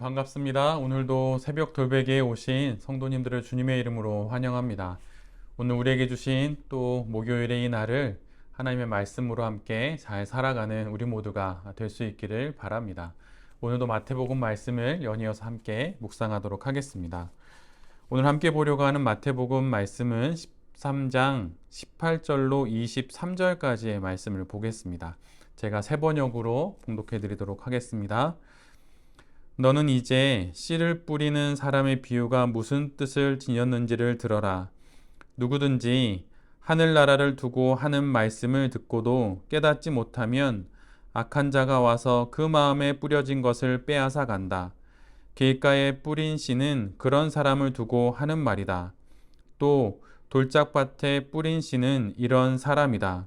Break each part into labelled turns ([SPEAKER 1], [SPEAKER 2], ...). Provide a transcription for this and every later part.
[SPEAKER 1] 반갑습니다. 오늘도 새벽 돌베개에 오신 성도님들을 주님의 이름으로 환영합니다. 오늘 우리에게 주신 또 목요일의 이 날을 하나님의 말씀으로 함께 잘 살아가는 우리 모두가 될 수 있기를 바랍니다. 오늘도 마태복음 말씀을 연이어서 함께 묵상하도록 하겠습니다. 오늘 함께 보려고 하는 마태복음 말씀은 13장 18절로 23절까지의 말씀을 보겠습니다. 제가 세 번역으로 봉독해 드리도록 하겠습니다. 너는 이제 씨를 뿌리는 사람의 비유가 무슨 뜻을 지녔는지를 들어라. 누구든지 하늘나라를 두고 하는 말씀을 듣고도 깨닫지 못하면 악한 자가 와서 그 마음에 뿌려진 것을 빼앗아 간다. 길가에 뿌린 씨는 그런 사람을 두고 하는 말이다. 또 돌짝밭에 뿌린 씨는 이런 사람이다.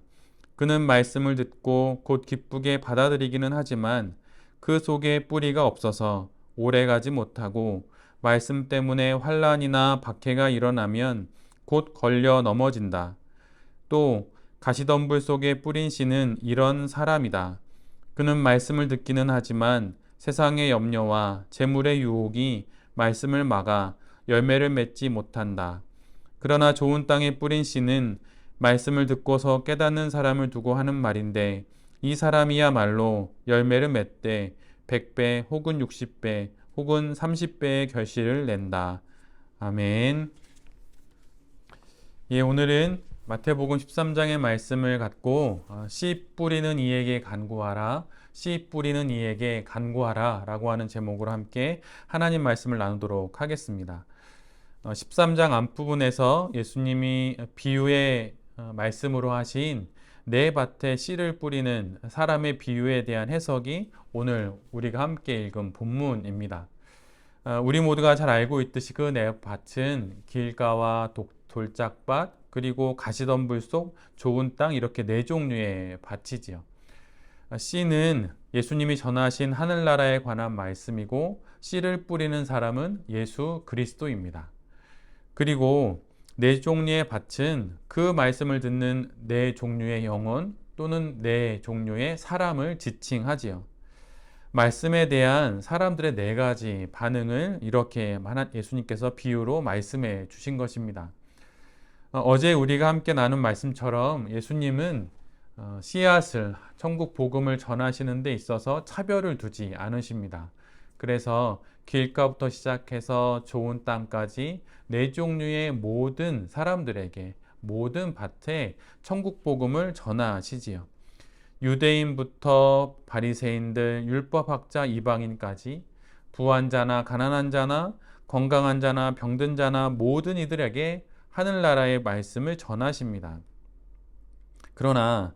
[SPEAKER 1] 그는 말씀을 듣고 곧 기쁘게 받아들이기는 하지만 그 속에 뿌리가 없어서 오래가지 못하고 말씀 때문에 환난이나 박해가 일어나면 곧 걸려 넘어진다. 또 가시덤불 속에 뿌린 씨는 이런 사람이다. 그는 말씀을 듣기는 하지만 세상의 염려와 재물의 유혹이 말씀을 막아 열매를 맺지 못한다. 그러나 좋은 땅에 뿌린 씨는 말씀을 듣고서 깨닫는 사람을 두고 하는 말인데 이 사람이야말로 열매를 맺되 100배 혹은 60배 혹은 30배의 결실을 낸다. 아멘. 예, 오늘은 마태복음 13장의 말씀을 갖고 씨 뿌리는 이에게 간구하라, 씨 뿌리는 이에게 간구하라 라고 하는 제목으로 함께 하나님 말씀을 나누도록 하겠습니다. 13장 앞부분에서 예수님이 비유의 말씀으로 하신 내 밭에 씨를 뿌리는 사람의 비유에 대한 해석이 오늘 우리가 함께 읽은 본문입니다. 우리 모두가 잘 알고 있듯이 그 내 밭은 길가와 돌짝밭 그리고 가시덤불 속 좋은 땅 이렇게 네 종류의 밭이지요. 씨는 예수님이 전하신 하늘나라에 관한 말씀이고 씨를 뿌리는 사람은 예수 그리스도입니다. 그리고 네 종류의 밭은 그 말씀을 듣는 네 종류의 영혼 또는 네 종류의 사람을 지칭하지요. 말씀에 대한 사람들의 네 가지 반응을 이렇게 예수님께서 비유로 말씀해 주신 것입니다. 어제 우리가 함께 나눈 말씀처럼 예수님은 씨앗을 천국 복음을 전하시는 데 있어서 차별을 두지 않으십니다. 그래서 길가부터 시작해서 좋은 땅까지 네 종류의 모든 사람들에게 모든 밭에 천국 복음을 전하시지요. 유대인부터 바리새인들, 율법학자, 이방인까지 부한 자나 가난한 자나 건강한 자나 병든 자나 모든 이들에게 하늘나라의 말씀을 전하십니다. 그러나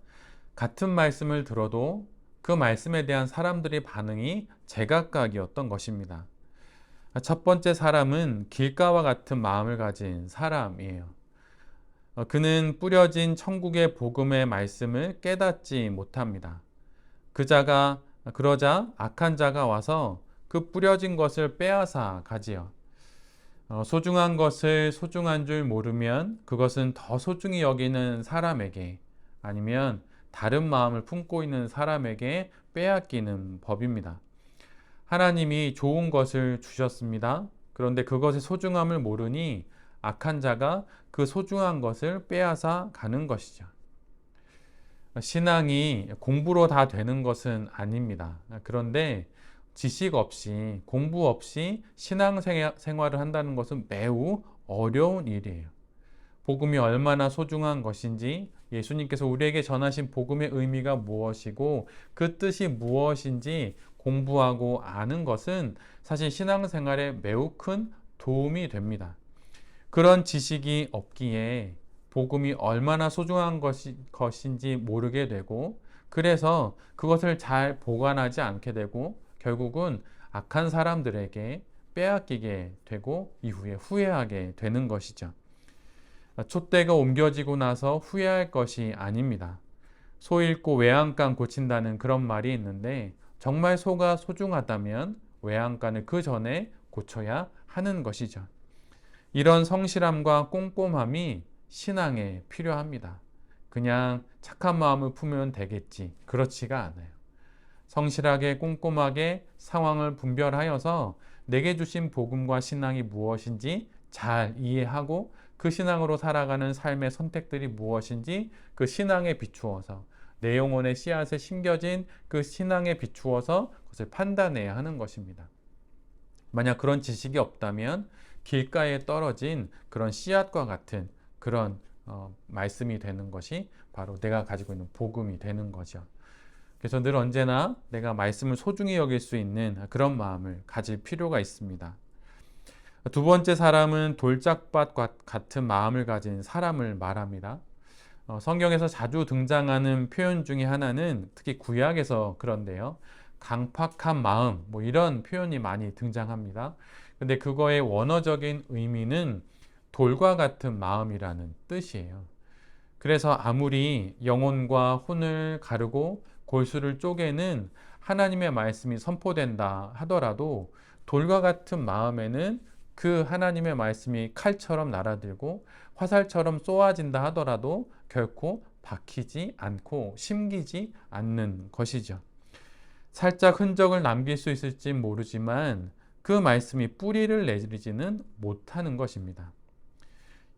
[SPEAKER 1] 같은 말씀을 들어도 그 말씀에 대한 사람들의 반응이 제각각이었던 것입니다. 첫 번째 사람은 길가와 같은 마음을 가진 사람이에요. 그는 뿌려진 천국의 복음의 말씀을 깨닫지 못합니다. 그러자 악한 자가 와서 그 뿌려진 것을 빼앗아 가지요. 소중한 것을 소중한 줄 모르면 그것은 더 소중히 여기는 사람에게 아니면 다른 마음을 품고 있는 사람에게 빼앗기는 법입니다. 하나님이 좋은 것을 주셨습니다. 그런데 그것의 소중함을 모르니 악한 자가 그 소중한 것을 빼앗아 가는 것이죠. 신앙이 공부로 다 되는 것은 아닙니다. 그런데 지식 없이 공부 없이 신앙생활을 한다는 것은 매우 어려운 일이에요. 복음이 얼마나 소중한 것인지 예수님께서 우리에게 전하신 복음의 의미가 무엇이고 그 뜻이 무엇인지 공부하고 아는 것은 사실 신앙생활에 매우 큰 도움이 됩니다. 그런 지식이 없기에 복음이 얼마나 소중한 것인지 모르게 되고 그래서 그것을 잘 보관하지 않게 되고 결국은 악한 사람들에게 빼앗기게 되고 이후에 후회하게 되는 것이죠. 촛대가 옮겨지고 나서 후회할 것이 아닙니다. 소 잃고 외양간 고친다는 그런 말이 있는데 정말 소가 소중하다면 외양간을 그 전에 고쳐야 하는 것이죠. 이런 성실함과 꼼꼼함이 신앙에 필요합니다. 그냥 착한 마음을 품으면 되겠지. 그렇지가 않아요. 성실하게 꼼꼼하게 상황을 분별하여서 내게 주신 복음과 신앙이 무엇인지 잘 이해하고 그 신앙으로 살아가는 삶의 선택들이 무엇인지 그 신앙에 비추어서 내 영혼의 씨앗에 심겨진 그 신앙에 비추어서 그것을 판단해야 하는 것입니다. 만약 그런 지식이 없다면 길가에 떨어진 그런 씨앗과 같은 그런 말씀이 되는 것이 바로 내가 가지고 있는 복음이 되는 거죠. 그래서 늘 언제나 내가 말씀을 소중히 여길 수 있는 그런 마음을 가질 필요가 있습니다. 두 번째 사람은 돌짝밭과 같은 마음을 가진 사람을 말합니다. 성경에서 자주 등장하는 표현 중에 하나는 특히 구약에서 그런데요. 강팍한 마음, 이런 표현이 많이 등장합니다. 근데 그거의 원어적인 의미는 돌과 같은 마음이라는 뜻이에요. 그래서 아무리 영혼과 혼을 가르고 골수를 쪼개는 하나님의 말씀이 선포된다 하더라도 돌과 같은 마음에는 그 하나님의 말씀이 칼처럼 날아들고 화살처럼 쏘아진다 하더라도 결코 박히지 않고 심기지 않는 것이죠. 살짝 흔적을 남길 수 있을지 모르지만 그 말씀이 뿌리를 내리지는 못하는 것입니다.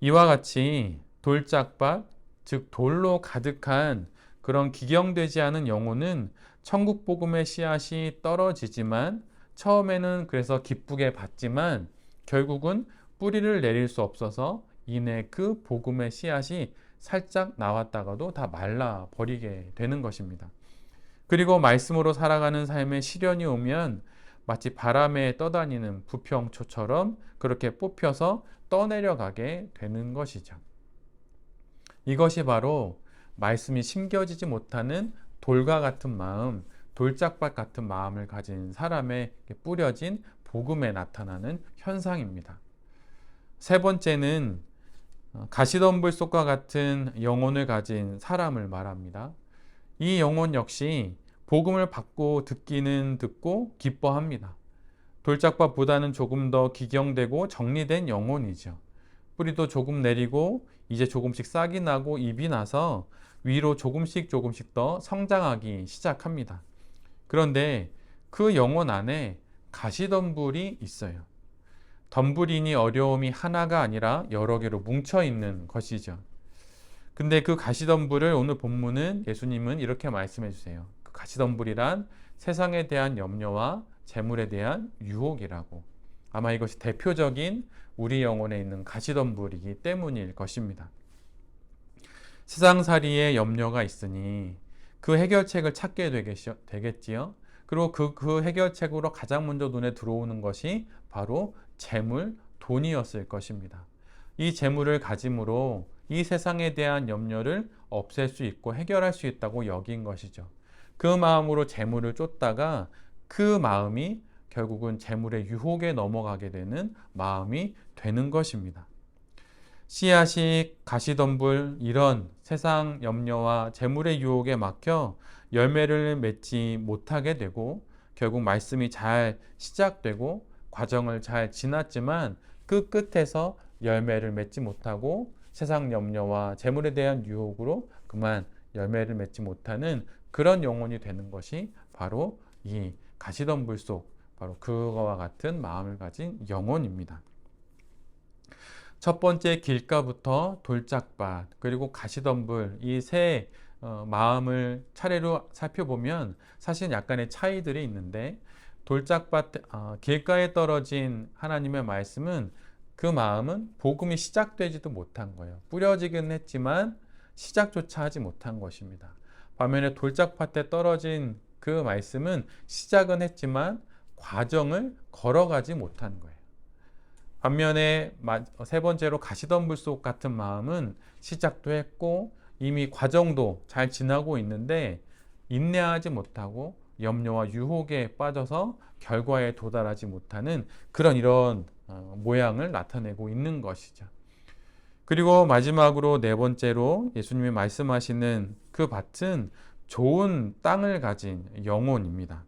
[SPEAKER 1] 이와 같이 돌짝밭, 즉 돌로 가득한 그런 기경되지 않은 영혼은 천국 복음의 씨앗이 떨어지지만 처음에는 그래서 기쁘게 받지만 결국은 뿌리를 내릴 수 없어서 이내 그 복음의 씨앗이 살짝 나왔다가도 다 말라 버리게 되는 것입니다. 그리고 말씀으로 살아가는 삶에 시련이 오면 마치 바람에 떠다니는 부평초처럼 그렇게 뽑혀서 떠내려가게 되는 것이죠. 이것이 바로 말씀이 심겨지지 못하는 돌과 같은 마음, 돌짝밭 같은 마음을 가진 사람의 뿌려진 복음에 나타나는 현상입니다. 세 번째는 가시덤불 속과 같은 영혼을 가진 사람을 말합니다. 이 영혼 역시 복음을 받고 듣기는 듣고 기뻐합니다. 돌짝밭보다는 조금 더 기경되고 정리된 영혼이죠. 뿌리도 조금 내리고 이제 조금씩 싹이 나고 잎이 나서 위로 조금씩 더 성장하기 시작합니다. 그런데 그 영혼 안에 가시덤불이 있어요. 덤불이니 어려움이 하나가 아니라 여러 개로 뭉쳐 있는 것이죠. 근데 그 가시덤불을 오늘 본문은 예수님은 이렇게 말씀해 주세요. 그 가시덤불이란 세상에 대한 염려와 재물에 대한 유혹이라고. 아마 이것이 대표적인 우리 영혼에 있는 가시덤불이기 때문일 것입니다. 세상살이에 염려가 있으니 그 해결책을 찾게 되겠지요. 그리고 그 해결책으로 가장 먼저 눈에 들어오는 것이 바로 재물, 돈이었을 것입니다. 이 재물을 가짐으로 이 세상에 대한 염려를 없앨 수 있고 해결할 수 있다고 여긴 것이죠. 그 마음으로 재물을 쫓다가 그 마음이 결국은 재물의 유혹에 넘어가게 되는 마음이 되는 것입니다. 씨앗이 가시덤불 이런 세상 염려와 재물의 유혹에 막혀 열매를 맺지 못하게 되고 결국 말씀이 잘 시작되고 과정을 잘 지났지만 그 끝에서 열매를 맺지 못하고 세상 염려와 재물에 대한 유혹으로 그만 열매를 맺지 못하는 그런 영혼이 되는 것이 바로 이 가시덤불 속 바로 그거와 같은 마음을 가진 영혼입니다. 첫 번째 길가부터 돌짝밭 그리고 가시덤불 이 세 마음을 차례로 살펴보면 사실 약간의 차이들이 있는데 돌짝밭 길가에 떨어진 하나님의 말씀은 그 마음은 복음이 시작되지도 못한 거예요. 뿌려지긴 했지만 시작조차 하지 못한 것입니다. 반면에 돌짝밭에 떨어진 그 말씀은 시작은 했지만 과정을 걸어가지 못한 거예요. 반면에 세 번째로 가시덤불 속 같은 마음은 시작도 했고 이미 과정도 잘 지나고 있는데 인내하지 못하고 염려와 유혹에 빠져서 결과에 도달하지 못하는 이런 모양을 나타내고 있는 것이죠. 그리고 마지막으로 네 번째로 예수님이 말씀하시는 그 밭은 좋은 땅을 가진 영혼입니다.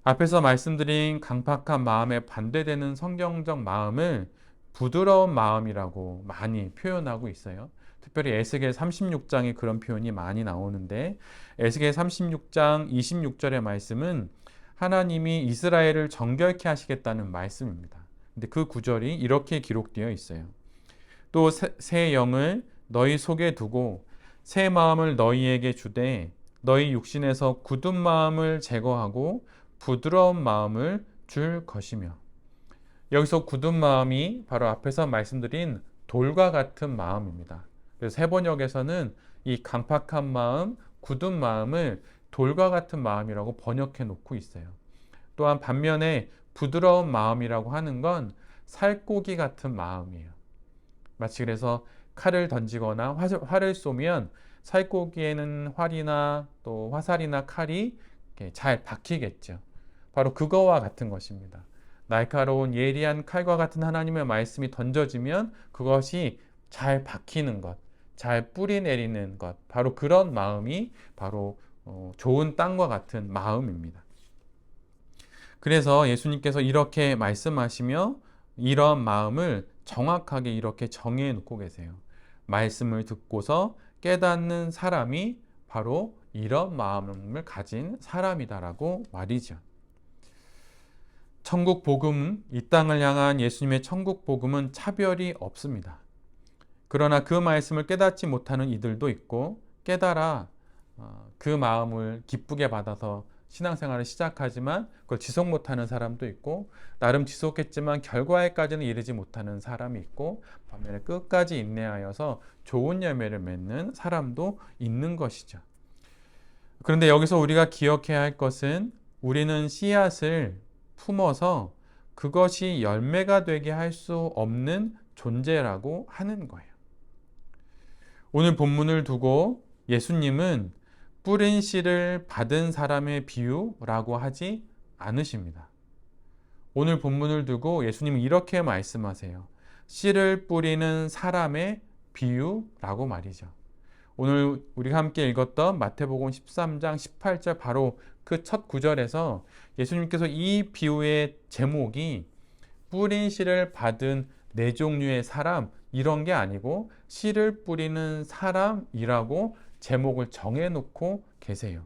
[SPEAKER 1] 앞에서 말씀드린 강팍한 마음에 반대되는 성경적 마음을 부드러운 마음이라고 많이 표현하고 있어요. 특별히 에스겔 36장에 그런 표현이 많이 나오는데 에스겔 36장 26절의 말씀은 하나님이 이스라엘을 정결케 하시겠다는 말씀입니다. 근데 그 구절이 이렇게 기록되어 있어요. 또 새 영을 너희 속에 두고 새 마음을 너희에게 주되 너희 육신에서 굳은 마음을 제거하고 부드러운 마음을 줄 것이며. 여기서 굳은 마음이 바로 앞에서 말씀드린 돌과 같은 마음입니다. 그래서 세번역에서는 이 강팍한 마음, 굳은 마음을 돌과 같은 마음이라고 번역해 놓고 있어요. 또한 반면에 부드러운 마음이라고 하는 건 살코기 같은 마음이에요. 마치 그래서 칼을 던지거나 활을 쏘면 살코기에는 활이나 또 화살이나 칼이 잘 박히겠죠. 바로 그거와 같은 것입니다. 날카로운 예리한 칼과 같은 하나님의 말씀이 던져지면 그것이 잘 박히는 것, 잘 뿌리 내리는 것, 바로 그런 마음이 바로 좋은 땅과 같은 마음입니다. 그래서 예수님께서 이렇게 말씀하시며 이런 마음을 정확하게 이렇게 정해 놓고 계세요. 말씀을 듣고서 깨닫는 사람이 바로 이런 마음을 가진 사람이다라고 말이죠. 천국 복음, 이 땅을 향한 예수님의 천국 복음은 차별이 없습니다. 그러나 그 말씀을 깨닫지 못하는 이들도 있고 깨달아 그 마음을 기쁘게 받아서 신앙생활을 시작하지만 그걸 지속 못하는 사람도 있고 나름 지속했지만 결과에까지는 이르지 못하는 사람이 있고 반면에 끝까지 인내하여서 좋은 열매를 맺는 사람도 있는 것이죠. 그런데 여기서 우리가 기억해야 할 것은 우리는 씨앗을 품어서 그것이 열매가 되게 할 수 없는 존재라고 하는 거예요. 오늘 본문을 두고 예수님은 뿌린 씨를 받은 사람의 비유라고 하지 않으십니다. 오늘 본문을 두고 예수님은 이렇게 말씀하세요. 씨를 뿌리는 사람의 비유라고 말이죠. 오늘 우리가 함께 읽었던 마태복음 13장 18절 바로 그 첫 구절에서 예수님께서 이 비유의 제목이 뿌린 씨를 받은 네 종류의 사람 이런 게 아니고 씨를 뿌리는 사람이라고 제목을 정해놓고 계세요.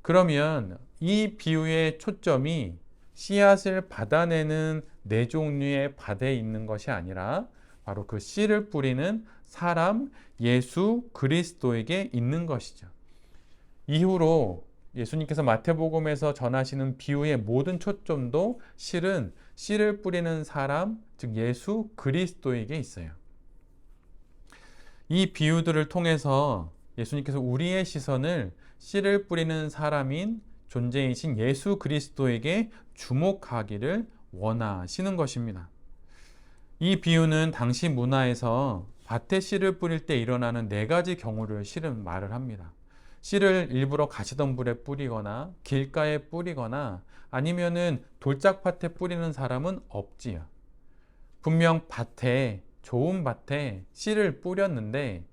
[SPEAKER 1] 그러면 이 비유의 초점이 씨앗을 받아내는 네 종류의 밭에 있는 것이 아니라 바로 그 씨를 뿌리는 사람 예수 그리스도에게 있는 것이죠. 이후로 예수님께서 마태복음에서 전하시는 비유의 모든 초점도 실은 씨를 뿌리는 사람, 즉 예수 그리스도에게 있어요. 이 비유들을 통해서 예수님께서 우리의 시선을 씨를 뿌리는 사람인 존재이신 예수 그리스도에게 주목하기를 원하시는 것입니다. 이 비유는 당시 문화에서 밭에 씨를 뿌릴 때 일어나는 네 가지 경우를 실은 말을 합니다. 씨를 일부러 가시덤불에 뿌리거나 길가에 뿌리거나 아니면은 돌짝밭에 뿌리는 사람은 없지요. 분명 밭에 좋은 밭에 씨를 뿌렸는데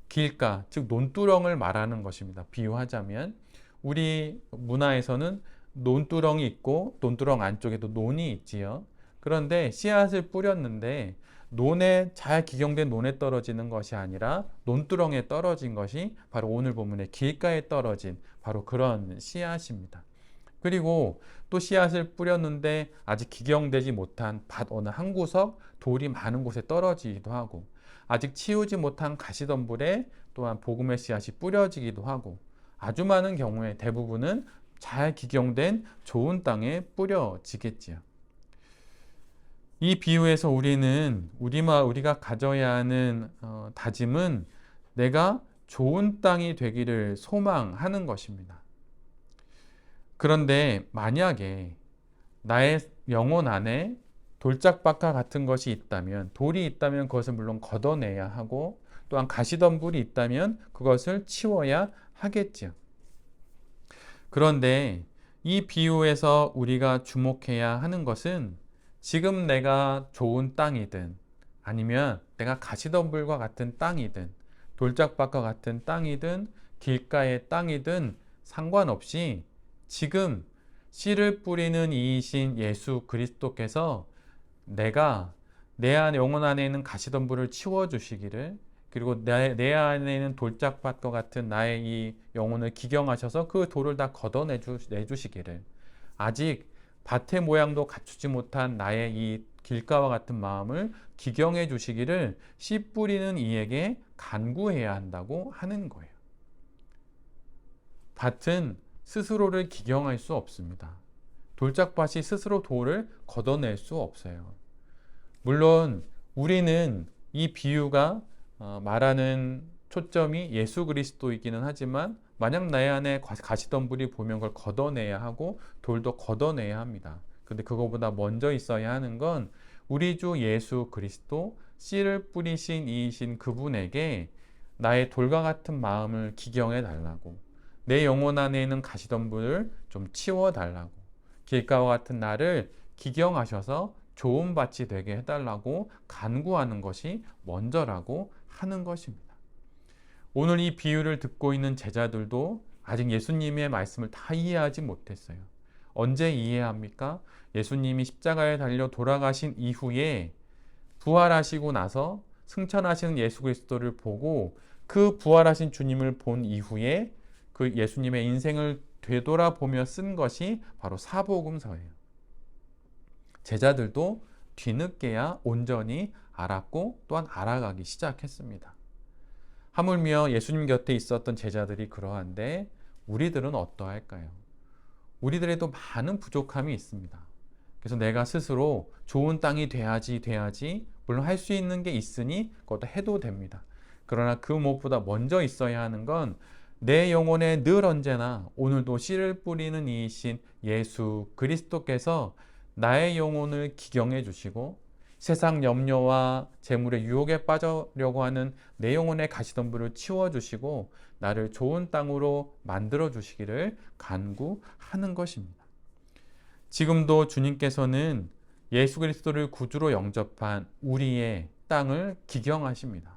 [SPEAKER 1] 길가, 즉 논두렁을 말하는 것입니다. 비유하자면 우리 문화에서는 논두렁이 있고 논두렁 안쪽에도 논이 있지요. 그런데 씨앗을 뿌렸는데 논에 잘 기경된 논에 떨어지는 것이 아니라 논두렁에 떨어진 것이 바로 오늘 본문의 길가에 떨어진 바로 그런 씨앗입니다. 그리고 또 씨앗을 뿌렸는데 아직 기경되지 못한 밭 어느 한 구석 돌이 많은 곳에 떨어지기도 하고 아직 치우지 못한 가시덤불에 또한 복음의 씨앗이 뿌려지기도 하고 아주 많은 경우에 대부분은 잘 기경된 좋은 땅에 뿌려지겠지요. 이 비유에서 우리가 가져야 하는 다짐은 내가 좋은 땅이 되기를 소망하는 것입니다. 그런데 만약에 나의 영혼 안에 돌짝밭과 같은 것이 있다면, 돌이 있다면 그것을 물론 걷어내야 하고 또한 가시덤불이 있다면 그것을 치워야 하겠지요. 그런데 이 비유에서 우리가 주목해야 하는 것은 지금 내가 좋은 땅이든 아니면 내가 가시덤불과 같은 땅이든 돌짝밭과 같은 땅이든 길가의 땅이든 상관없이 지금 씨를 뿌리는 이이신 예수 그리스도께서 내가 내 안에 영혼 안에 있는 가시덤불을 치워주시기를 그리고 내 안에 있는 돌짝밭과 같은 나의 이 영혼을 기경하셔서 그 돌을 다 걷어내주시기를 아직 밭의 모양도 갖추지 못한 나의 이 길가와 같은 마음을 기경해 주시기를 씨 뿌리는 이에게 간구해야 한다고 하는 거예요. 밭은 스스로를 기경할 수 없습니다. 돌짝밭이 스스로 돌을 걷어낼 수 없어요. 물론 우리는 이 비유가 말하는 초점이 예수 그리스도이기는 하지만 만약 나의 안에 가시덤불이 보면 그걸 걷어내야 하고 돌도 걷어내야 합니다. 근데 그거보다 먼저 있어야 하는 건 우리 주 예수 그리스도 씨를 뿌리신 이이신 그분에게 나의 돌과 같은 마음을 기경해 달라고, 내 영혼 안에 있는 가시덤불을 좀 치워 달라고, 길가와 같은 나를 기경하셔서 좋은 밭이 되게 해달라고 간구하는 것이 먼저라고 하는 것입니다. 오늘 이 비유를 듣고 있는 제자들도 아직 예수님의 말씀을 다 이해하지 못했어요. 언제 이해합니까? 예수님이 십자가에 달려 돌아가신 이후에 부활하시고 나서 승천하시는 예수 그리스도를 보고 그 부활하신 주님을 본 이후에 그 예수님의 인생을 되돌아보며 쓴 것이 바로 사복음서예요. 제자들도 뒤늦게야 온전히 알았고 또한 알아가기 시작했습니다. 하물며 예수님 곁에 있었던 제자들이 그러한데 우리들은 어떠할까요? 우리들에도 많은 부족함이 있습니다. 그래서 내가 스스로 좋은 땅이 돼야지 물론 할 수 있는 게 있으니 그것도 해도 됩니다. 그러나 그 무엇보다 먼저 있어야 하는 건 내 영혼에 늘 언제나 오늘도 씨를 뿌리는 이이신 예수 그리스도께서 나의 영혼을 기경해 주시고 세상 염려와 재물의 유혹에 빠져려고 하는 내 영혼의 가시덤불을 치워주시고 나를 좋은 땅으로 만들어 주시기를 간구하는 것입니다. 지금도 주님께서는 예수 그리스도를 구주로 영접한 우리의 땅을 기경하십니다.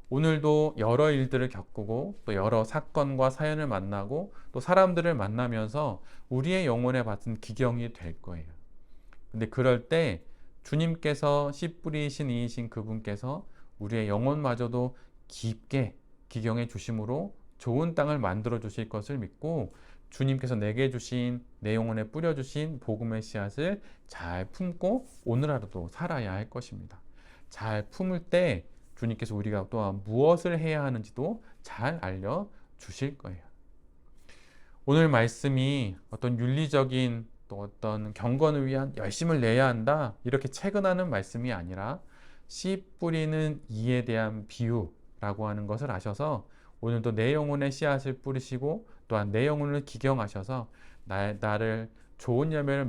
[SPEAKER 1] 오늘도 여러 일들을 겪고 또 여러 사건과 사연을 만나고 또 사람들을 만나면서 우리의 영혼에 받은 기경이 될 거예요. 근데 그럴 때 주님께서 씨 뿌리신 이이신 그분께서 우리의 영혼마저도 깊게 기경해 주심으로 좋은 땅을 만들어 주실 것을 믿고 주님께서 내게 주신 내 영혼에 뿌려주신 복음의 씨앗을 잘 품고 오늘 하루도 살아야 할 것입니다. 잘 품을 때 주님께서 우리가 또한 무엇을 해야 하는지도 잘 알려주실 거예요. 오늘 말씀이 어떤 윤리적인 또 어떤 경건을 위한 열심을 내야 한다 이렇게 체근하는 말씀이 아니라 씨 뿌리는 이에 대한 비유라고 하는 것을 아셔서 오늘도 내 영혼의 씨앗을 뿌리시고 또한 내 영혼을 기경하셔서 나를 좋은 열매를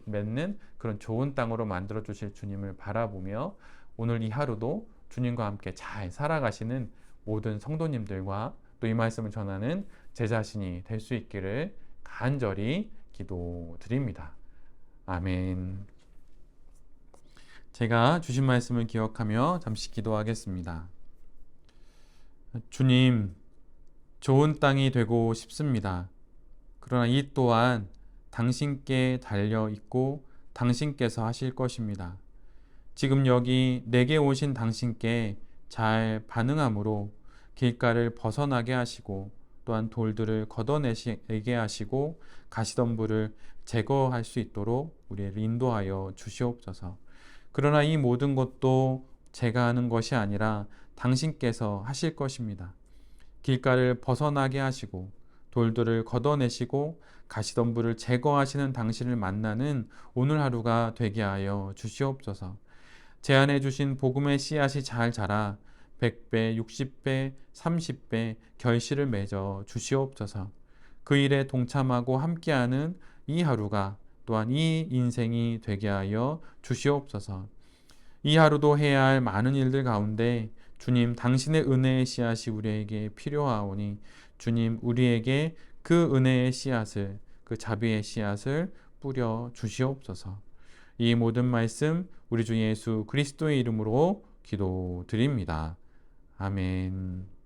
[SPEAKER 1] 맺는 그런 좋은 땅으로 만들어 주실 주님을 바라보며 오늘 이 하루도 주님과 함께 잘 살아가시는 모든 성도님들과 또 이 말씀을 전하는 제 자신이 될 수 있기를 간절히 기도드립니다. 아멘. 제가 주신 말씀을 기억하며 잠시 기도하겠습니다. 주님, 좋은 땅이 되고 싶습니다. 그러나 이 또한 당신께 달려 있고 당신께서 하실 것입니다. 지금 여기 내게 오신 당신께 잘 반응함으로 길가를 벗어나게 하시고 또한 돌들을 걷어내게 하시고 가시덤불을 제거할 수 있도록 우리를 인도하여 주시옵소서. 그러나 이 모든 것도 제가 하는 것이 아니라 당신께서 하실 것입니다. 길가를 벗어나게 하시고 돌들을 걷어내시고 가시덤불을 제거하시는 당신을 만나는 오늘 하루가 되게 하여 주시옵소서. 제 안에 주신 복음의 씨앗이 잘 자라 100배, 60배, 30배 결실을 맺어 주시옵소서. 그 일에 동참하고 함께하는 이 하루가 또한 이 인생이 되게 하여 주시옵소서. 이 하루도 해야 할 많은 일들 가운데 주님 당신의 은혜의 씨앗이 우리에게 필요하오니 주님 우리에게 그 은혜의 씨앗을 그 자비의 씨앗을 뿌려 주시옵소서. 이 모든 말씀 우리 주 예수 그리스도의 이름으로 기도드립니다. 아멘.